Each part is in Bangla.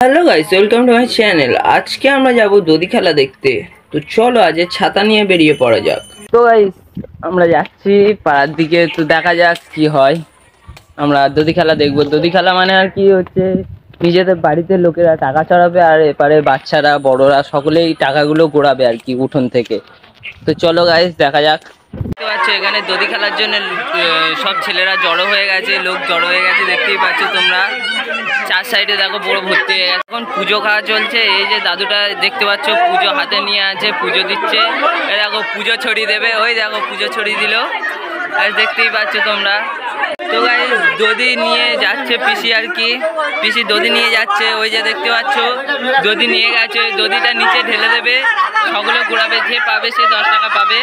Hello guys, welcome to my channel. আজকে আমরা যাব দধি খেলা দেখতে। তো চলো আজ ছাতা নিয়ে বেরিয়ে পড়া যাক। তো গাইস আমরা যাচ্ছি পাড়ার দিকে, তো দেখা যাক কি হয়। আমরা দধি খেলা দেখবো। দধি খেলা মানে আর কি হচ্ছে, নিজেদের বাড়িতে লোকেরা টাকা চড়াবে আর এপারে বাচ্চারা বড়রা সকলেই টাকাগুলো ঘোরাবে আর কি উঠোন থেকে। তো চলো গাইস দেখা যাক। দেখতে পাচ্ছ এখানে দধি খেলার জন্য সব ছেলেরা জড়ো হয়ে গেছে, লোক জড়ো হয়ে গেছে, দেখতেই পাচ্ছ তোমরা। চার সাইডে দেখো পুরো ভর্তি হয়ে গেছে। এখন পুজো খাওয়া চলছে। এই যে দাদুটা দেখতে পাচ্ছ পুজো হাতে নিয়ে আছে, পুজো দিচ্ছে। এই দেখো পুজো ছড়িয়ে দেবে, ওই দেখো পুজো ছড়িয়ে দিল, আর দেখতেই পাচ্ছ তোমরা। তো গাইস দধি নিয়ে যাচ্ছে পিসি আর কি, পিসি দধি নিয়ে যাচ্ছে। ওই যে দেখতে পাচ্ছ দধি নিয়ে গেছে, দধিটা নিচে ঢেলে দেবে, সকলে ঘোরাবে, যে পাবে সে 10 টাকা পাবে।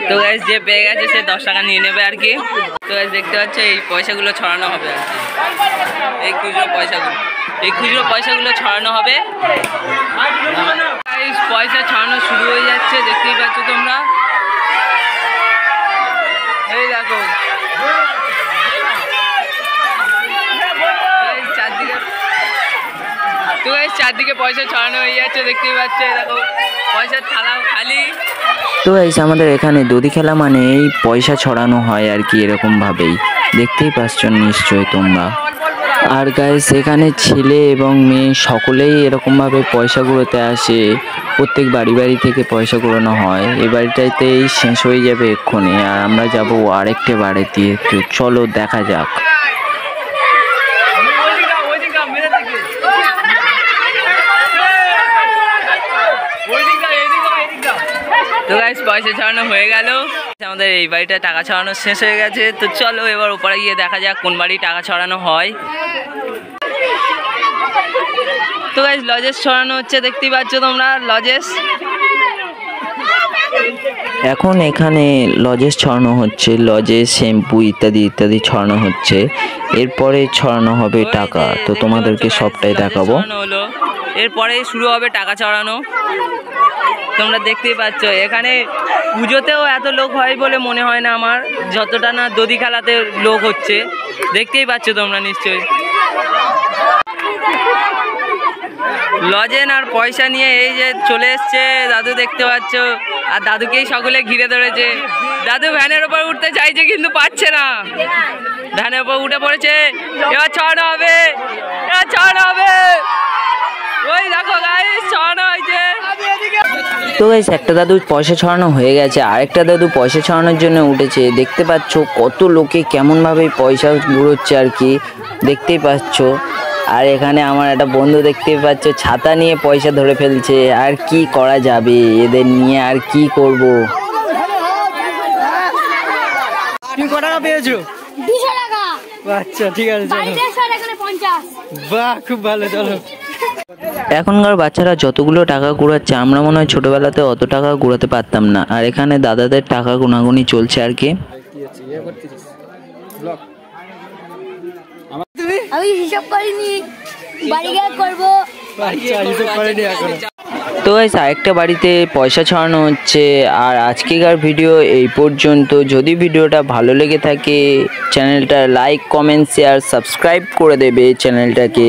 তো গাইস যে পেয়ে গেছে সে 10 টাকা নিয়ে নেবে আর কি। তো গাইস দেখতে পাচ্ছ এই পয়সাগুলো ছড়ানো হবে আর কি, এই খুচরো পয়সাগুলো ছড়ানো হবে। গাইস পয়সা ছড়ানো শুরু হয়ে যাচ্ছে, দেখতেই পাচ্ছ তোমরা। এই দেখো চারদিকে পয়সা ছড়ানো হয়ে যাচ্ছে, দেখতেই পাচ্ছ। দেখো পয়সার থালাও খালি। তো গাইস আমাদের এখানে দধি খেলা মানে এই পয়সা ছড়ানো হয় আর কি, এরকম ভাবেই দেখতেই পাচ্ছ নিশ্চয় তোমরা। আর গাইস এখানে ছেলে এবং মেয়ে সকলেই এরকম ভাবে পয়সা কুড়োতে আসে। প্রত্যেক বাড়ি থেকে পয়সা কুড়ানো হয়। এই বাড়িটাতেই শেষ হয়ে যাবে এক্ষুনি, আর আমরা যাব আরেকটা বাড়িতে। তো চলো দেখা যাক। তো গাইস পয়সা ছড়ানো হয়ে গেল, আমাদের এই বাড়িটা টাকা ছড়ানো শেষ হয়ে গেছে। তো চলো এবার ওপরে গিয়ে দেখা যাক কোন বাড়ি টাকা ছড়ানো হয়। তো গাইস লজেস ছড়ানো হচ্ছে, দেখতেই পাচ্ছ তোমরা লজেস। এখন এখানে লজেস ছড়ানো হচ্ছে, লজেস শ্যাম্পু ইত্যাদি ইত্যাদি ছড়ানো হচ্ছে। এরপরে ছড়ানো হবে টাকা, তো তোমাদেরকে সবটাই দেখাবো। এরপরে শুরু হবে টাকা ছড়ানো। তোমরা দেখতেই পাচ্ছ এখানে পুজোতেও এত লোক হয় বলে মনে হয় না আমার, যতটা না দধি খেলাতে লোক হচ্ছে। দেখতেই পাচ্ছ তোমরা নিশ্চয়ই। লজেন আর পয়সা নিয়ে এই যে চলে এসছে দাদু, দেখতে পাচ্ছ। আর দাদুকেই সকলে ঘিরে ধরেছে। দাদু ভ্যানের ওপর উঠতে চাইছে কিন্তু পাচ্ছে না, ভ্যানের ওপর উঠে পড়েছে। এবার ছড়ানো হবে, এবার ছড়ানো হবে। ওই দেখো গাইস ছড়ানো হয়েছে। তো গাইস একটা দাদু পয়সা ছড়ানো হয়ে গেছে, আরেকটা দাদু পয়সা ছড়ানোর জন্য উঠেছে। দেখতে পাচ্ছ কত লোকে কেমন ভাবে পয়সা ঘুরোচ্ছে আর কি, দেখতেই পাচ্ছ। আর এখানে আমার একটা বন্ধু দেখতে পাচ্ছ ছাতা নিয়ে পয়সা ধরে ফেলছে। আর কি করা যাবে এদের নিয়ে, আর কি করব। তুমি কত টাকা পেয়েছো? 200 টাকা। আচ্ছা ঠিক আছে চলো। এখানে 50। বাহ খুব ভালো, চলো। এখনকার বাচ্চারা যতগুলো টাকা কুড়াচ্ছে, আমরা মনে হয় ছোটবেলাতে অত টাকা কুড়াতে পারতাম না। আর এখানে দাদাদের টাকা গুনাগুনি চলছে আর কি। আমি হিসাব করিনি, বাড়ি গিয়ে করব। তো গাইস আরেকটা বাড়িতে পয়সা ছড়ানো হচ্ছে। আর আজকেকার ভিডিও এই পর্যন্ত। যদি ভিডিওটা ভালো লেগে থাকে চ্যানেলটা লাইক, কমেন্ট, শেয়ার, সাবস্ক্রাইব করে দেবে চ্যানেলটাকে।